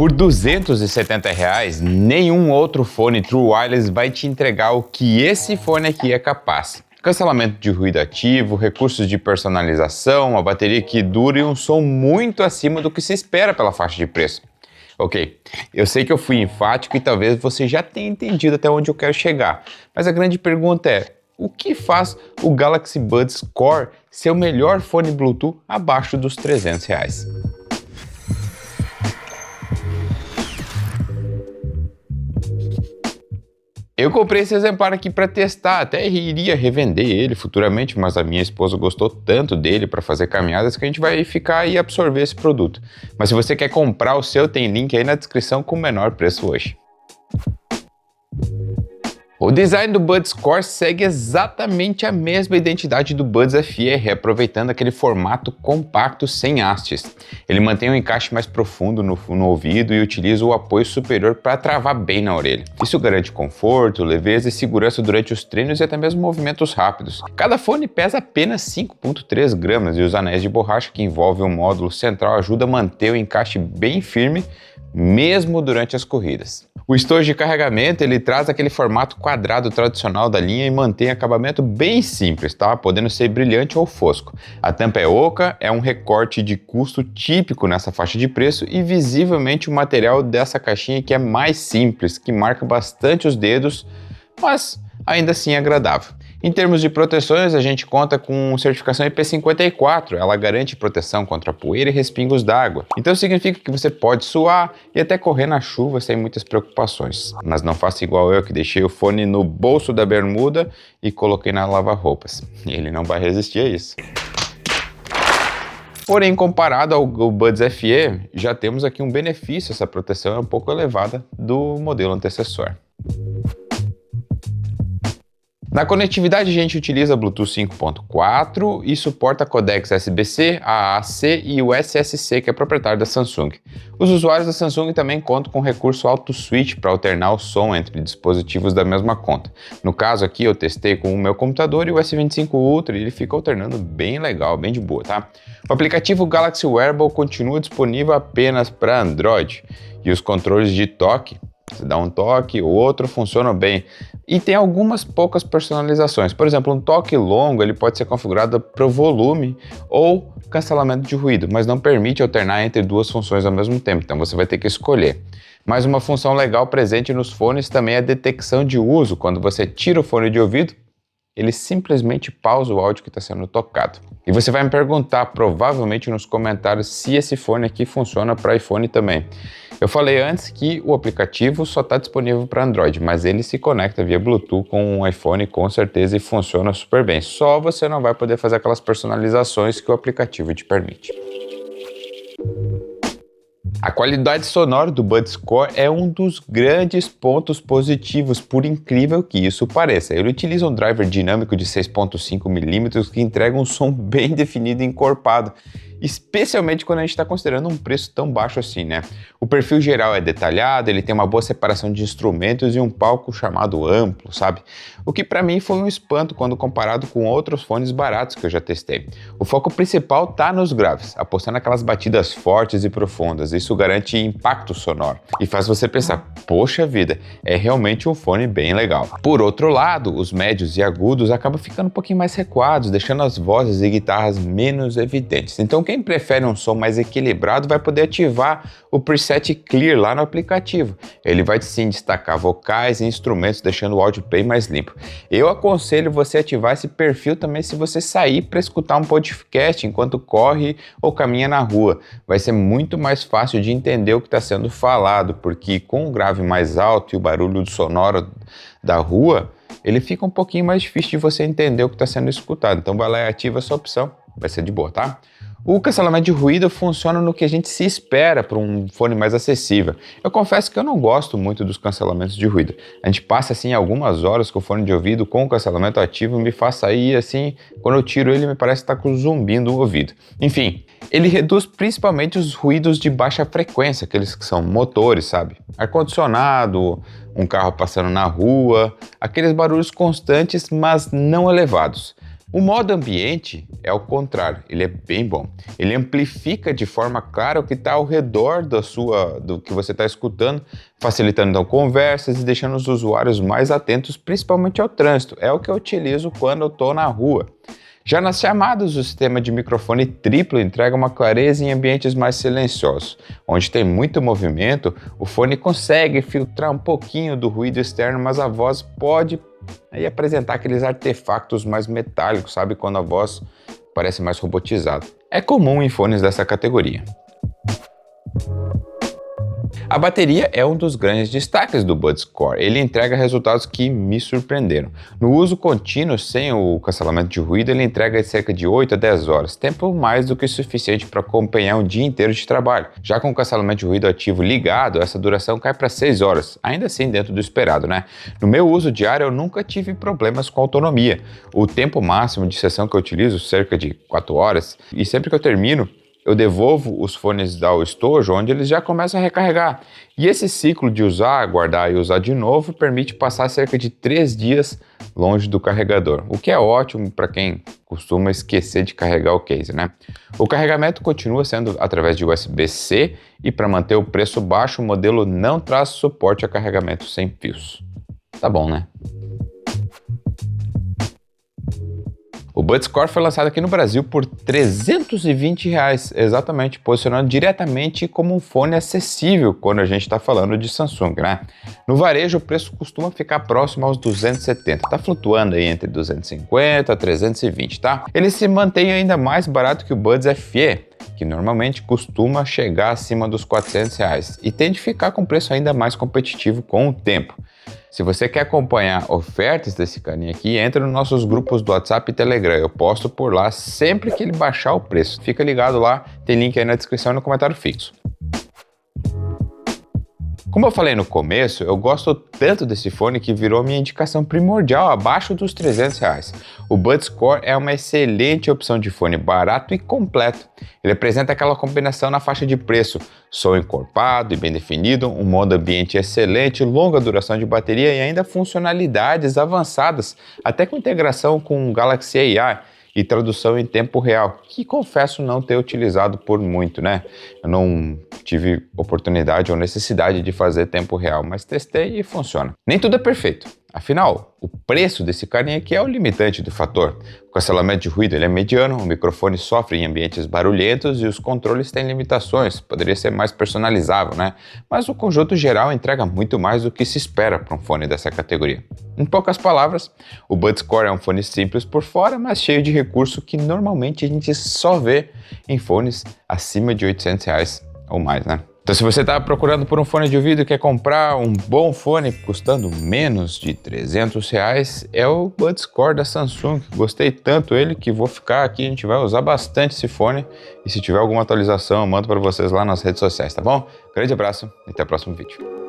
Por R$270, nenhum outro fone True Wireless vai te entregar o que esse fone aqui é capaz. Cancelamento de ruído ativo, recursos de personalização, uma bateria que dura e um som muito acima do que se espera pela faixa de preço. Ok, eu sei que eu fui enfático e talvez você já tenha entendido até onde eu quero chegar, mas a grande pergunta é: o que faz o Galaxy Buds Core ser o melhor fone Bluetooth abaixo dos R$300? Eu comprei esse exemplar aqui para testar, até iria revender ele futuramente, mas a minha esposa gostou tanto dele para fazer caminhadas que a gente vai ficar e absorver esse produto. Mas se você quer comprar o seu, tem link aí na descrição com o menor preço hoje. O design do Buds Core segue exatamente a mesma identidade do Buds FE, aproveitando aquele formato compacto sem hastes. Ele mantém um encaixe mais profundo no ouvido e utiliza o apoio superior para travar bem na orelha. Isso garante conforto, leveza e segurança durante os treinos e até mesmo movimentos rápidos. Cada fone pesa apenas 5,3 gramas e os anéis de borracha que envolvem o módulo central ajudam a manter o encaixe bem firme, mesmo durante as corridas. O estojo de carregamento ele traz aquele formato quadrado tradicional da linha e mantém acabamento bem simples, tá? Podendo ser brilhante ou fosco. A tampa é oca, é um recorte de custo típico nessa faixa de preço e visivelmente o material dessa caixinha que é mais simples, que marca bastante os dedos, mas ainda assim é agradável. Em termos de proteções, a gente conta com certificação IP54, ela garante proteção contra poeira e respingos d'água. Então significa que você pode suar e até correr na chuva sem muitas preocupações. Mas não faça igual eu que deixei o fone no bolso da bermuda e coloquei na lava-roupas. Ele não vai resistir a isso. Porém, comparado ao Buds FE, já temos aqui um benefício, essa proteção é um pouco elevada do modelo antecessor. Na conectividade a gente utiliza Bluetooth 5.4 e suporta codecs SBC, AAC e o SSC, que é proprietário da Samsung. Os usuários da Samsung também contam com o recurso Auto Switch para alternar o som entre dispositivos da mesma conta. No caso aqui eu testei com o meu computador e o S25 Ultra e ele fica alternando bem legal, bem de boa, tá? O aplicativo Galaxy Wearable continua disponível apenas para Android e os controles de toque, você dá um toque, o outro funciona bem. E tem algumas poucas personalizações. Por exemplo, um toque longo ele pode ser configurado para o volume ou cancelamento de ruído, mas não permite alternar entre duas funções ao mesmo tempo, então você vai ter que escolher. Mais uma função legal presente nos fones também é a detecção de uso. Quando você tira o fone de ouvido, ele simplesmente pausa o áudio que está sendo tocado. E você vai me perguntar, provavelmente nos comentários, se esse fone aqui funciona para iPhone também. Eu falei antes que o aplicativo só está disponível para Android, mas ele se conecta via Bluetooth com um iPhone com certeza e funciona super bem. Só você não vai poder fazer aquelas personalizações que o aplicativo te permite. A qualidade sonora do Buds Core é um dos grandes pontos positivos, por incrível que isso pareça. Ele utiliza um driver dinâmico de 6.5 mm que entrega um som bem definido e encorpado, especialmente quando a gente está considerando um preço tão baixo assim, né? O perfil geral é detalhado, ele tem uma boa separação de instrumentos e um palco chamado amplo, sabe? O que para mim foi um espanto quando comparado com outros fones baratos que eu já testei. O foco principal tá nos graves, apostando naquelas batidas fortes e profundas. Isso garante impacto sonoro e faz você pensar, poxa vida, é realmente um fone bem legal. Por outro lado, os médios e agudos acabam ficando um pouquinho mais recuados, deixando as vozes e guitarras menos evidentes. Então quem prefere um som mais equilibrado vai poder ativar o preset Clear lá no aplicativo. Ele vai sim destacar vocais e instrumentos, deixando o áudio bem mais limpo. Eu aconselho você ativar esse perfil também se você sair para escutar um podcast enquanto corre ou caminha na rua. Vai ser muito mais fácil de entender o que está sendo falado, porque com o grave mais alto e o barulho sonoro da rua, ele fica um pouquinho mais difícil de você entender o que está sendo escutado. Então vai lá e ativa essa opção, vai ser de boa, tá? O cancelamento de ruído funciona no que a gente se espera para um fone mais acessível. Eu confesso que eu não gosto muito dos cancelamentos de ruído. A gente passa assim algumas horas com o fone de ouvido com o cancelamento ativo e me faz sair assim, quando eu tiro ele me parece que está com zumbindo o ouvido. Enfim, ele reduz principalmente os ruídos de baixa frequência, aqueles que são motores, sabe? Ar-condicionado, um carro passando na rua, aqueles barulhos constantes, mas não elevados. O modo ambiente é o contrário, ele é bem bom. Ele amplifica de forma clara o que está ao redor do que você está escutando, facilitando então conversas e deixando os usuários mais atentos, principalmente ao trânsito. É o que eu utilizo quando eu estou na rua. Já nas chamadas, o sistema de microfone triplo entrega uma clareza em ambientes mais silenciosos. Onde tem muito movimento, o fone consegue filtrar um pouquinho do ruído externo, mas a voz pode apresentar aqueles artefatos mais metálicos, sabe? Quando a voz parece mais robotizada. É comum em fones dessa categoria. A bateria é um dos grandes destaques do Buds Core. Ele entrega resultados que me surpreenderam. No uso contínuo, sem o cancelamento de ruído, ele entrega cerca de 8 a 10 horas, tempo mais do que suficiente para acompanhar um dia inteiro de trabalho. Já com o cancelamento de ruído ativo ligado, essa duração cai para 6 horas, ainda assim dentro do esperado, né? No meu uso diário, eu nunca tive problemas com autonomia. O tempo máximo de sessão que eu utilizo, cerca de 4 horas, e sempre que eu termino, eu devolvo os fones ao estojo, onde eles já começam a recarregar. E esse ciclo de usar, guardar e usar de novo permite passar cerca de 3 dias longe do carregador, o que é ótimo para quem costuma esquecer de carregar o case, né? O carregamento continua sendo através de USB-C e para manter o preço baixo, o modelo não traz suporte a carregamento sem fios. Tá bom, né? O Buds Core foi lançado aqui no Brasil por R$320, exatamente, posicionando diretamente como um fone acessível quando a gente está falando de Samsung, né? No varejo, o preço costuma ficar próximo aos 270, tá flutuando aí entre 250 a 320, tá? Ele se mantém ainda mais barato que o Buds FE, que normalmente costuma chegar acima dos R$400 e tende a ficar com preço ainda mais competitivo com o tempo. Se você quer acompanhar ofertas desse carinha aqui, entra nos nossos grupos do WhatsApp e Telegram. Eu posto por lá sempre que ele baixar o preço. Fica ligado lá, tem link aí na descrição e no comentário fixo. Como eu falei no começo, eu gosto tanto desse fone que virou minha indicação primordial abaixo dos R$300. O Buds Core é uma excelente opção de fone barato e completo. Ele apresenta aquela combinação na faixa de preço, som encorpado e bem definido, um modo ambiente excelente, longa duração de bateria e ainda funcionalidades avançadas, até com integração com o Galaxy AI e tradução em tempo real, que confesso não ter utilizado por muito, né? Eu não tive oportunidade ou necessidade de fazer tempo real, mas testei e funciona. Nem tudo é perfeito. Afinal, o preço desse carinha aqui é o limitante do fator. O cancelamento de ruído ele é mediano, o microfone sofre em ambientes barulhentos e os controles têm limitações, poderia ser mais personalizável, né? Mas o conjunto geral entrega muito mais do que se espera para um fone dessa categoria. Em poucas palavras, o Buds Core é um fone simples por fora, mas cheio de recurso que normalmente a gente só vê em fones acima de R$800 ou mais, né? Então, se você está procurando por um fone de ouvido e quer comprar um bom fone custando menos de R$300, é o Buds Core da Samsung. Gostei tanto dele que vou ficar aqui, a gente vai usar bastante esse fone. E se tiver alguma atualização, eu mando para vocês lá nas redes sociais, tá bom? Grande abraço e até o próximo vídeo.